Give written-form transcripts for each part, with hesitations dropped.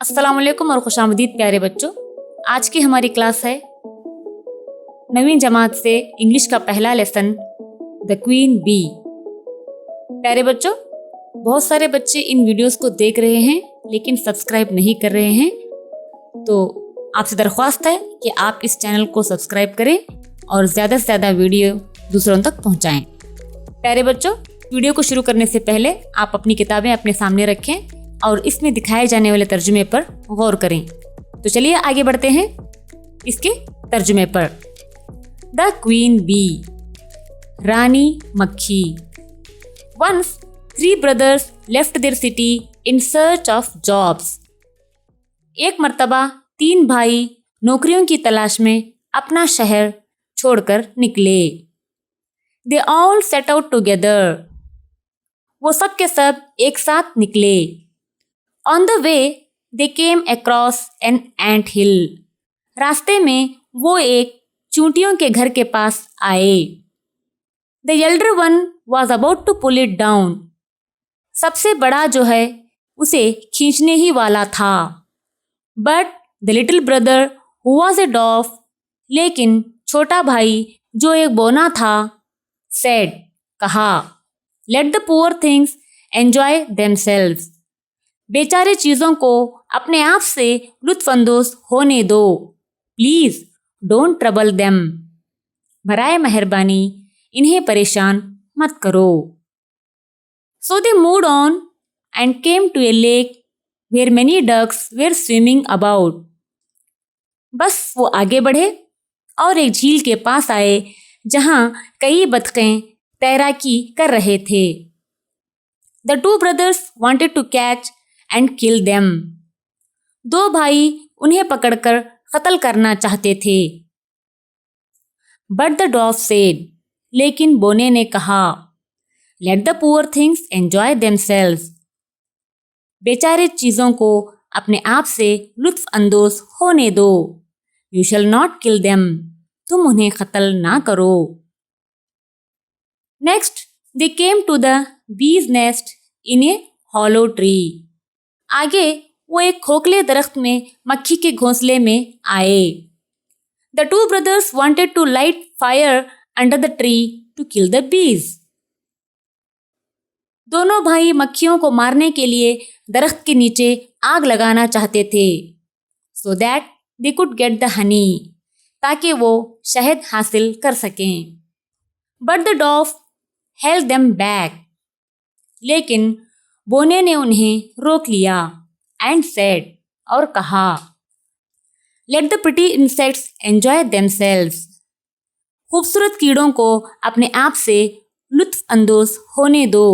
अस्सलाम वालेकुम और खुशामदीद प्यारे बच्चों। आज की हमारी क्लास है नवीं जमात से इंग्लिश का पहला लेसन द क्वीन बी। प्यारे बच्चों, बहुत सारे बच्चे इन वीडियोस को देख रहे हैं लेकिन सब्सक्राइब नहीं कर रहे हैं, तो आपसे दरख्वास्त है कि आप इस चैनल को सब्सक्राइब करें और ज़्यादा से ज़्यादा वीडियो दूसरों तक पहुंचाएं। प्यारे बच्चों, वीडियो को शुरू करने से पहले आप अपनी किताबें अपने सामने रखें और इसमें दिखाए जाने वाले तर्जुमे पर गौर करें। तो चलिए आगे बढ़ते हैं इसके तर्जुमे पर। द क्वीन बी, रानी मक्खी। Once 3 brothers left their city in search of jobs. एक मर्तबा 3 भाई नौकरियों की तलाश में अपना शहर छोड़कर निकले। They all set out together. वो सब के सब एक साथ निकले। On the way, they came across an ant hill. रास्ते में वो एक चूंटियों के घर के पास आए। The elder one was about to pull it down. सबसे बड़ा जो है उसे खींचने ही वाला था। But the little brother who was a dwarf, लेकिन छोटा भाई जो एक बौना था, said, कहा, Let the poor things enjoy themselves. बेचारे चीज़ों को अपने आप से लुत्फ़अंदोज़ होने दो। Please don't trouble them. बराए मेहरबानी इन्हें परेशान मत करो। So they moved on and came to a lake where many ducks were swimming about. बस वो आगे बढ़े और एक झील के पास आए जहाँ कई बतखें तैराकी कर रहे थे। The 2 brothers wanted to catch and kill them. 2 भाई उन्हें पकड़कर कत्ल करना चाहते थे। But the dwarf said, लेकिन बोने ने कहा, Let the poor things enjoy themselves. बेचारे चीज़ों को अपने आप से लुत्फ़ अंदोज़ होने दो। You shall not kill them. तुम उन्हें कत्ल ना करो। Next, they came to the bee's nest in a hollow tree. आगे वो एक खोखले दरख्त में मक्खी के घोंसले में आए। The 2 brothers wanted to light fire under the tree to kill the bees. दोनों भाई मक्खियों को मारने के लिए दरख्त के नीचे आग लगाना चाहते थे, so that they could get the honey, ताकि वो शहद हासिल कर सकें। But the dwarf held them back. लेकिन बोने ने उन्हें रोक लिया and said, और कहा, Let the pretty insects enjoy themselves. खूबसूरत कीड़ों को अपने आप से लुत्फ़ अंदोज़ होने दो।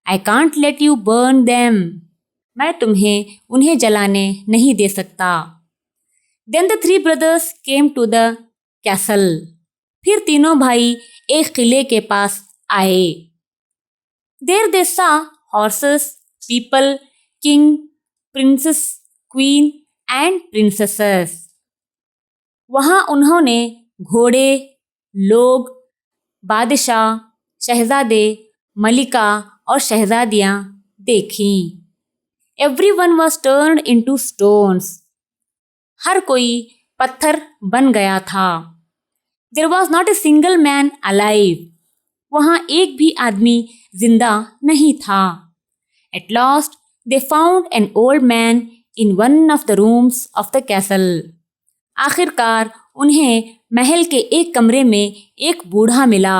I can't let you burn them. मैं तुम्हें उन्हें जलाने नहीं दे सकता। Then the 3 brothers came to the castle. फिर तीनों भाई एक किले के पास आए। There they saw horses, people, king, princess, queen and princesses. वहाँ उन्होंने घोड़े, लोग, बादशाह, शहजादे, मलिका और शहजादियाँ देखीं। Everyone was turned into stones. हर कोई पत्थर बन गया था। There was not a single man alive. वहाँ एक भी आदमी जिंदा नहीं था। At last, they found an old man in one of the rooms of the castle. आखिरकार उन्हें महल के एक कमरे में एक बूढ़ा मिला।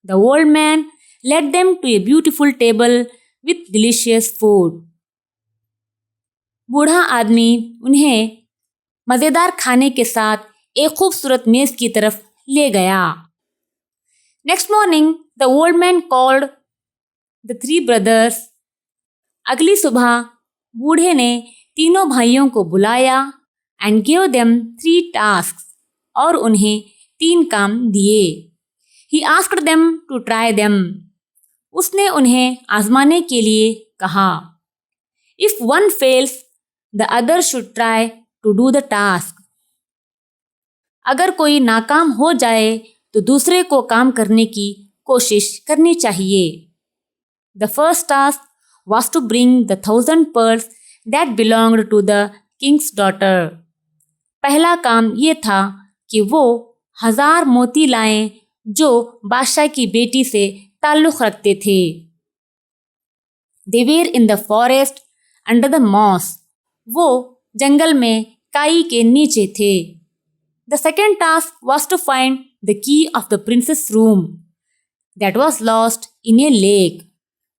The old man led them to a beautiful table with delicious food. बूढ़ा आदमी उन्हें मज़ेदार खाने के साथ एक खूबसूरत मेज़ की तरफ ले गया। Next morning, the old man called the 3 brothers. अगली सुबह बूढ़े ने तीनों भाइयों को बुलाया and gave them 3 tasks. और उन्हें 3 काम दिए। He asked them to try them. उसने उन्हें आजमाने के लिए कहा। If one fails, the other should try to do the task. अगर कोई नाकाम हो जाए तो दूसरे को काम करने की कोशिश करनी चाहिए। The first task was to bring the 1000 pearls that belonged to the king's daughter. पहला काम ये था कि वो 1000 मोती लाएं जो बादशाह की बेटी से ताल्लुक़ रखते थे। They were in the forest under the moss. वो जंगल में काई के नीचे थे। The second task was to find the key of the princess room that was lost in a lake.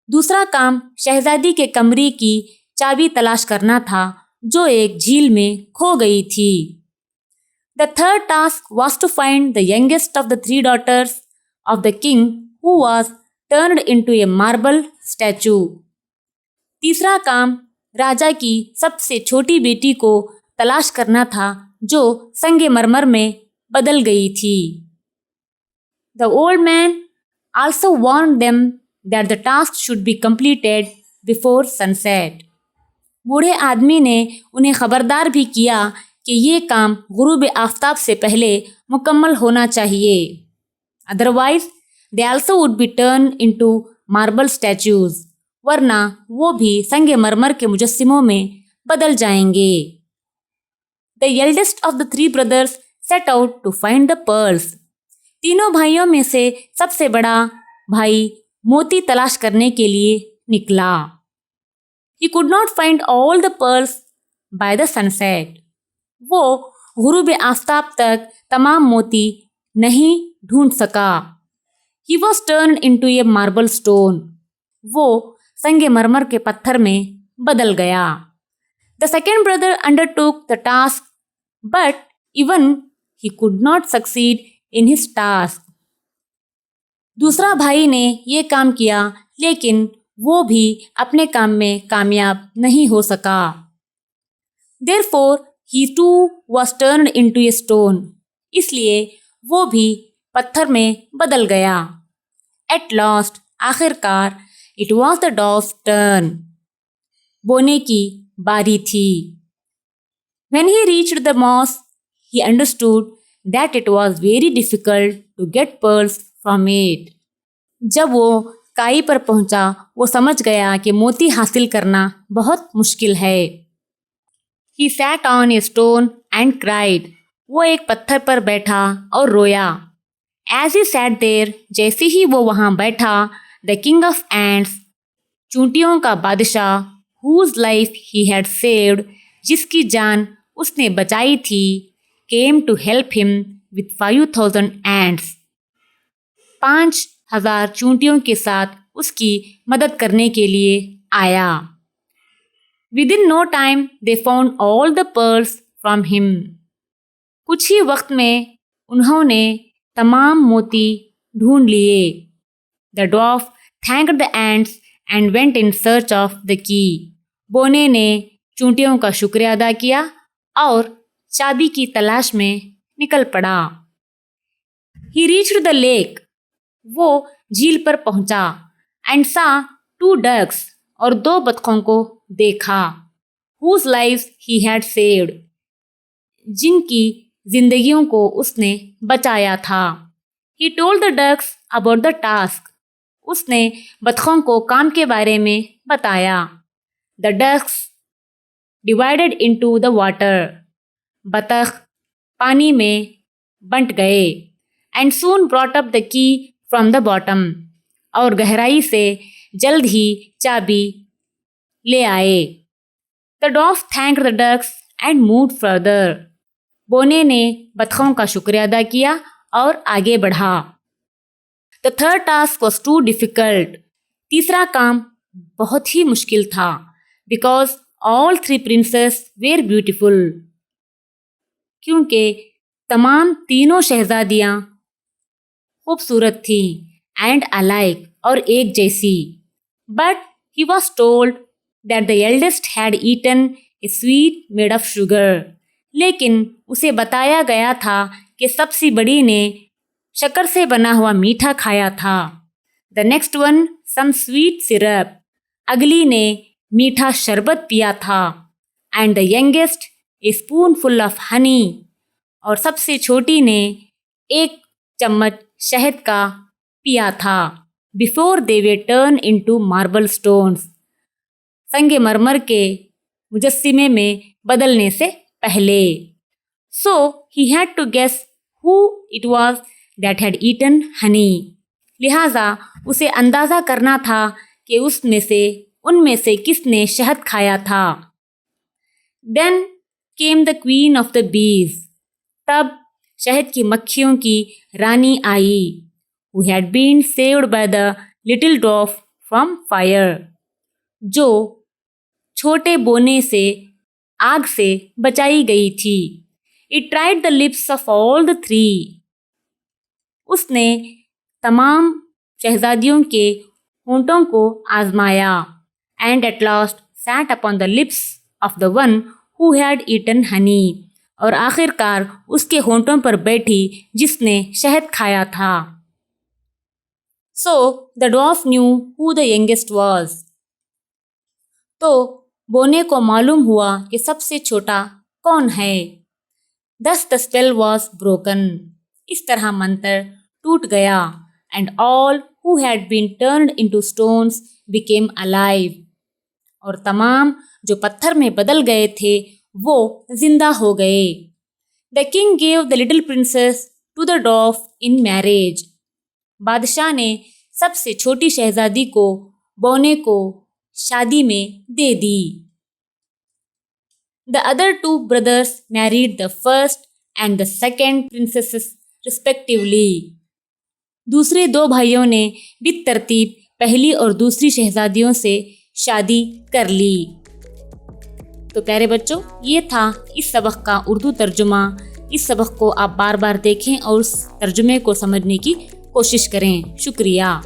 दूसरा काम शहजादी के कमरे की चाबी तलाश करना था जो एक झील में खो गई थी। The third task was to find the youngest of the 3 daughters of the king who was turned into a marble statue। तीसरा काम राजा की सबसे छोटी बेटी को तलाश करना था जो संगमरमर में बदल गई थी। The old man also warned them that the task should be completed before sunset। बूढ़े आदमी ने उन्हें खबरदार भी किया कि ये काम गुरूब आफताब से पहले मुकम्मल होना चाहिए, otherwise they also would be turn into marble statues, वरना वो भी संगमरमर के मुजस्सिमों में बदल जाएंगे। The eldest of the 3 brothers set out to find the pearls. तीनों भाइयों में से सबसे बड़ा भाई मोती तलाश करने के लिए निकला। He could not find all the pearls by the sunset। वो गुरूब आफताब तक तमाम मोती नहीं ढूंढ सका। He was turned into a marble stone। वो संगमरमर के पत्थर में बदल गया। The second brother undertook the task, but even he could not succeed in his task। दूसरा भाई ने ये काम किया लेकिन वो भी अपने काम में कामयाब नहीं हो सका। Therefore he too was turned into a stone। इसलिए वो भी पत्थर में बदल गया। At last आखिरकार it was the dog's turn। बोने की बारी थी। When he reached the moss, he understood that it was very difficult to get pearls from it। जब वो काई पर पहुंचा वो समझ गया कि मोती हासिल करना बहुत मुश्किल है। He sat on a stone and cried। वो एक पत्थर पर बैठा और रोया। As he sat there, जैसे ही वो वहाँ बैठा, the king of ants, चूंटियों का बादशाह, whose life he had saved, जिसकी जान उसने बचाई थी, came to help him with 5,000 ants। 5,000 चूंटियों के साथ उसकी मदद करने के लिए आया। Within no time they found all the pearls from him। कुछ ही वक्त में उन्होंने तमाम मोती ढूंढ लिए। The dwarf thanked the ants and went in search of the key। बोने ने चूंटियों का शुक्रिया अदा किया और चाबी की तलाश में निकल पड़ा। He reached the lake। वो झील पर पहुंचा and saw 2 ducks और 2 बतखों को देखा। Whose lives he had saved। जिनकी जिंदगियों को उसने बचाया था। He told the ducks about the task। उसने बतखों को काम के बारे में बताया। The ducks divided into the water। बतख पानी में बंट गए। And soon brought up the key from the bottom। और गहराई से जल्द ही चाबी ले आए। The dwarf thanked the ducks and moved further। बोने ने बतखों का शुक्रिया अदा किया और आगे बढ़ा। The third task was too difficult। तीसरा काम बहुत ही मुश्किल था। Because all 3 princes were beautiful। क्योंकि तमाम तीनों शहजादियाँ खूबसूरत थीं and alike और एक जैसी। But he was told that the eldest had eaten a sweet made of sugar। लेकिन उसे बताया गया था कि सबसे बड़ी ने शक्कर से बना हुआ मीठा खाया था। The next one some sweet syrup। अगली ने मीठा शरबत पिया था। And the youngest a spoonful of honey। और सबसे छोटी ने 1 चम्मच शहद का पिया था। Before they were turned into marble stones। संगमरमर के मुजस्सिमे में बदलने से पहले। So he had to guess who it was that had eaten honey. लिहाजा उसे अंदाजा करना था कि उनमें से किसने शहद खाया था। Then came the queen of the bees. तब शहद की मक्खियों की रानी आई, who had been saved by the little dwarf from fire. जो छोटे बोने से आग से बचाई गई थी। It tried the lips of all the three. उसने तमाम शहजादियों के होंठों को आजमाया। And at last sat upon the lips of the one who had eaten honey. और आखिरकार उसके होंठों पर बैठी जिसने शहद खाया था। So the dwarf knew who the youngest was. तो बोने को मालूम हुआ कि सबसे छोटा कौन है। Thus the spell was broken. इस तरह मंत्र टूट गया। And all who had been turned into stones became alive. और तमाम जो पत्थर में बदल गए थे वो जिंदा हो गए। The king gave the little princess to the dwarf in marriage. बादशाह ने सबसे छोटी शहजादी को बोने को शादी में दे दी। The other two brothers married the first and the second princesses respectively. दूसरे दो भाइयों ने बितरतीब पहली और दूसरी शहजादियों से शादी कर ली। तो प्यारे बच्चों, ये था इस सबक का उर्दू तर्जुमा। इस सबक को आप बार बार देखें और उस तर्जुमे को समझने की कोशिश करें। शुक्रिया।